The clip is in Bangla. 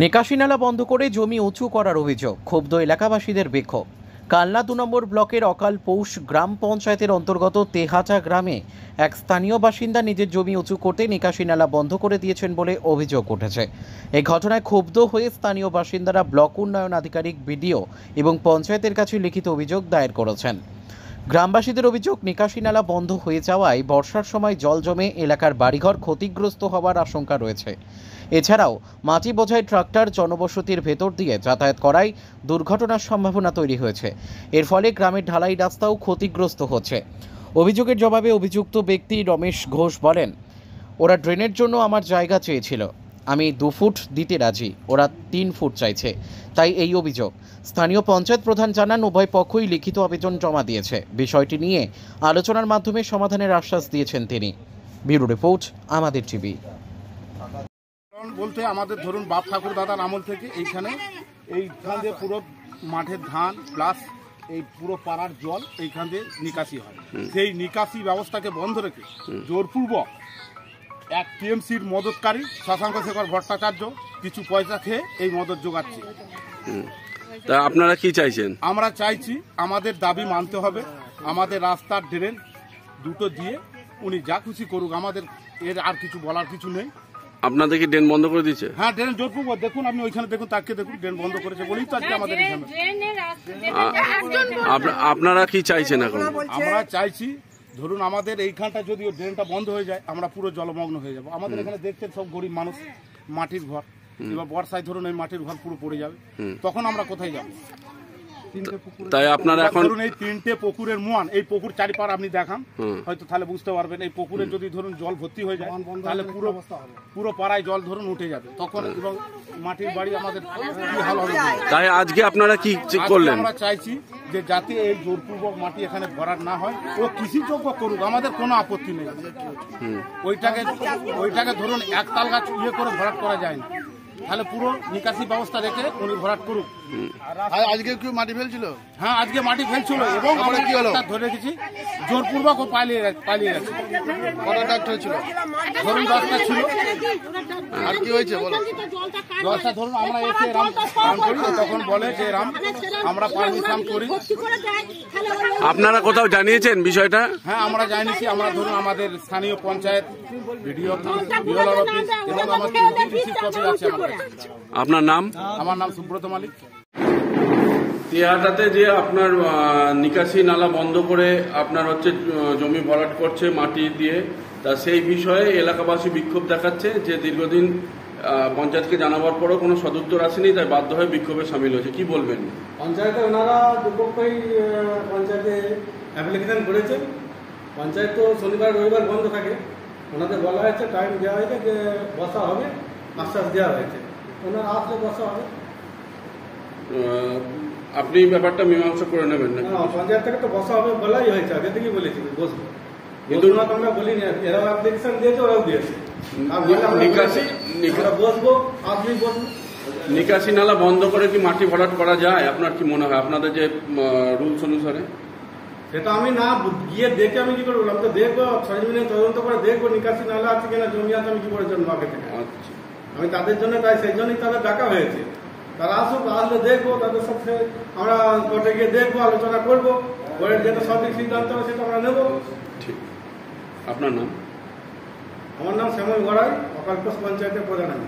নিকাশি নালা বন্ধ করে জমি উঁচু করার অভিযোগ, ক্ষুব্ধ এলাকাবাসীদের বিক্ষোভ। কালনা ২ নম্বর ব্লকের অকালপৌষ গ্রাম পঞ্চায়েতের অন্তর্গত তেহাচা গ্রামে এক স্থানীয় বাসিন্দা নিজের জমি উঁচু করতে নিকাশি নালা বন্ধ করে দিয়েছেন বলে অভিযোগ উঠেছে। এই ঘটনায় ক্ষুব্ধ হয়ে স্থানীয় বাসিন্দারা ব্লক উন্নয়ন আধিকারিক, বিডিও এবং পঞ্চায়েতের কাছে লিখিত অভিযোগ দায়ের করেছেন। গ্রামবাসীদের অভিযোগ, নিকাশি নালা বন্ধ হয়ে যাওয়ায় বর্ষার সময় জল জমে এলাকার বাড়িঘর ক্ষতিগ্রস্ত হওয়ার আশঙ্কা রয়েছে। এছাড়াও মাটি বোঝাই ট্রাক্টর জনবসতির ভেতর দিয়ে যাতায়াত করায় দুর্ঘটনার সম্ভাবনা তৈরি হয়েছে। এর ফলে গ্রামের ঢালাই রাস্তাও ক্ষতিগ্রস্ত হচ্ছে। অভিযোগের জবাবে অভিযুক্ত ব্যক্তি রমেশ ঘোষ বলেন, ওরা ড্রেনের জন্য আমার জায়গা চেয়েছিল, আমি 2 ফুট দিতে রাজি, ওরা 3 ফুট চাইছে, তাই এই অভিযোগ। স্থানীয় পঞ্চায়েত প্রধান জানান, উভয় পক্ষই লিখিত আবেদন জমা দিয়েছে। বিষয়টি নিয়ে আলোচনার মাধ্যমে সমাধানের আশ্বাস দিয়েছেন তিনি। ব্যুরো রিপোর্ট, আমাদের টিভি। বলতে আমাদের ধরুন বাপ ঠাকুর দাদার আমল থেকে এইখান দিয়ে পুরো মাঠের ধান প্লাস এই পুরো পাড়ার জল এইখান দিয়ে নিকাশি হয়। সেই নিকাশি ব্যবস্থাকে বন্ধ রেখে জোরপূর্বক এক টিএমসির মদতকারী শশাঙ্ক শেখর ভট্টাচার্য কিছু পয়সা খেয়ে এই মদত যোগাচ্ছে। তা আপনারা কি চাইছেন? আমরা চাইছি আমাদের দাবি মানতে হবে, আমাদের রাস্তার ড্রেন দুটো দিয়ে উনি যা খুশি করুক, আমাদের এর আর কিছু বলার কিছু নেই। আপনাদের কি ড্রেন বন্ধ করে দিচ্ছে? হ্যাঁ, ড্রেন জোরপূর্বক দেখুন, আপনি ওইখানে দেখুন, তাকে দেখুন, ড্রেন বন্ধ করেছে বলেই তো আজকে আমাদের এখানে। আপনারা কি চাইছেন এখন? আমরা চাইছি ধরুন আমাদের এইখানটা যদি ড্রেনটা বন্ধ হয়ে যায় আমরা পুরো জলমগ্ন হয়ে যাব। আমাদের এখানে দেখছেন সব গরিব মানুষ, মাটির ঘর, এবার বর্ষায় ধরুন এই মাটির ঘর পুরো পড়ে যাবে, তখন আমরা কোথায় যাব? তাই আপনারা এখন ধরুন এই 3টে পুকুরের মুয়ান, এই পুকুর চারিপাড় আপনি দেখান হয়তো তাহলে বুঝতে পারবেন। এই পুকুরে যদি ধরুন জল ভর্তি হয়ে যায় তাহলে পুরো পাড়ায় জল ধরুন উঠে যাবে, তখন এবং মাটির বাড়ি আমাদের কি হাল হবে। তাই আজকে আপনারা কি করলেন? আমরা চাইছি যে যাতে এই জোরপূর্বক মাটি এখানে ভরাট না হয়, ও কৃষিযোগ্য করুক, আমাদের কোনো আপত্তি নেই। ওইটাকে ধরুন একতাল গাছ করে ভরাট করা যায় না, তাহলে পুরো নিকাশি ব্যবস্থা রেখে উনি ভরাট করুক। আজকে কি মাটি ফেলছিল? হ্যাঁ, আজকে মাটি ফেলছিল এবং আমরা কি হলো ধরে রেখেছি জোরপূর্বক ও পালিয়ে গেছে। কত ট্রাক্টর ছিল? ধরুন 10টা ছিল। আর কি হয়েছে বলো? 10টা ধরুন আমরা এসে রাম করি, তখন বলে যে রাম আমরা পারমিশন করি। আপনারা কোথাও জানিয়েছেন বিষয়টা? হ্যাঁ, আমরা জানিয়েছি। আমরা ধরুন আমাদের স্থানীয় panchayat, BDO office, BLR office এবং আমার ডিসির কপি আছে আমার কাছে। আপনার নাম? আমার নাম সুব্রত মালিক। তেহাটাতে যে আপনার নিকাশি নালা বন্ধ করে আপনার জমি ভরাট করছে মাটি দিয়ে, তা সেই বিষয়ে এলাকাবাসী বিক্ষোভ দেখাচ্ছে যে দীর্ঘদিন পঞ্চায়েতকে জানাবার পরও কোনো সদুত্তর আসেনি, তাই বাধ্য হয়ে বিক্ষোভে সামিল হয়েছে। কি বলবেন? পঞ্চায়েতে ওনারা দুপক্ষই পঞ্চায়েতে অ্যাপ্লিকেশন করেছেন। পঞ্চায়েত তো শনিবার রবিবার বন্ধ থাকে, ওনাদের বলা হয়েছে, টাইম দেওয়া হয়েছে যে বসা হবে, আশ্বাস দেওয়া হয়েছে, ওনারা আসলে বসা হবে। আপনি ব্যাপারটা মীমাংসা করে নেবেন না? পঞ্চায়েত থেকে তো বসা হবে বলাই হয়েছে, আগে থেকেই বলেছি বসবো, কিন্তু আমরা বলিনি। এরাও অ্যাপ্লিকেশন দিয়েছে, ওরাও দিয়েছে, বসবো, আপনি বসবো। নিকাশি নালা বন্ধ করে কি মাটি ভরাট করা যায়? আপনার কি মনে হয় আপনাদের যে রুলস অনুসারে? সেটা আমি না গিয়ে দেখে আমি কি করবো? আমি তো দেখবো, সরজমিনে তদন্ত করে দেখবো নিকাশি নালা আছে কিনা, জমি আছে, আমি কি করে জন্ম আগে থেকে। আচ্ছা, আমি তাদের জন্য, তাই সেই জন্যই তাদের ডাকা হয়েছে। তারা আসুক, আসলে দেখবো, তাদের সাথে আমরা কোর্টে গিয়ে দেখবো, আলোচনা করবো, কোর্টের যেটা সঠিক সিদ্ধান্ত হবে সেটা আমরা নেবো। ঠিক। আপনার নাম? আমার নাম শ্যামল গড়াই, অকালপোষ পঞ্চায়েতের প্রধান।